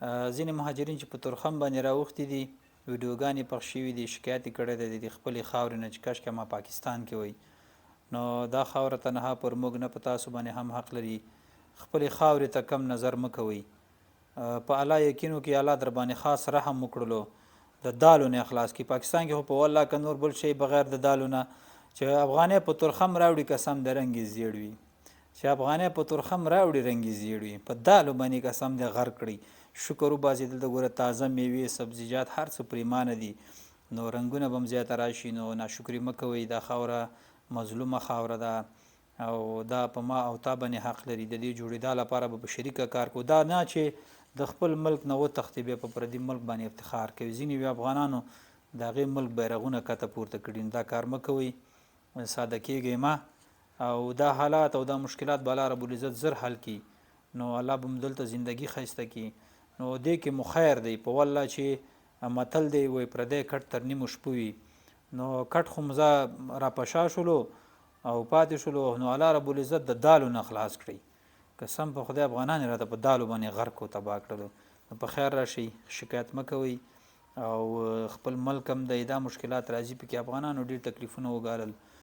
ځینې مهاجرین چې په تورخم باندې راوختي دي ویډیوګانې پخ شوي دي شکایت یې کړی دی د خپلې خاورې نه چې کاشکې ما پاکستان کې وی نو دا خاوره تنها پر موږ نه په تاسو باندې هم حق لري خپلې خاورې ته کم نظر مه کوئ په الله یقین وکړئ الله در باندې خاص رحم وکړلو د دالو نه اخلاص کی پاکستان کې خو په والله که نور بل شی بغیر د دالو نه چې افغانۍ په تورخم راوړي قسم د رنګ یې زیړ وي چې افغانۍ په تورخم راوړي رنګ یې زیړ وي په دالو باندې قسم دې غر کړي شکر وباسئ دلته ګوره تازه میوې سبزیجات هر څه پریمانه دي نو رنګونه به هم زیاته راشي نو ناشکري مه کوئ دا خاوره مظلومه خاوره ده او دا په ما او تا باندې حق لري د دې جوړېدا لپاره به په شریکه کار کوو دا نه چې د خپل ملک نه وتښتي بیا په پردي ملک باندې افتخار کوي ځینې افغانانو د هغې ملک بیرغونه کته پورته کړي دا کار مه کوئ ساده کیږئ مه او دا حالات او دا مشکلات به الله رب العزت زر حل کړي نو الله به هم دلته زندگی ښایسته کړي نو دې کې مو خیر دی په والله چې متل دی وایي پردی کټ تر نیمو شپو وي نو کټ خو مزه راپشا شولو او پاتې شولو نو الله رب العزت د دالو نه خلاص کړئ قسم په خدای افغانان یې راته په دالو باندې غرق او تباه کړلو په خیر راشئ شکایت مه کوئ او خپل ملک هم دی دا مشکلات راځي پکې افغانانو ډېر تکلیفونه وګالل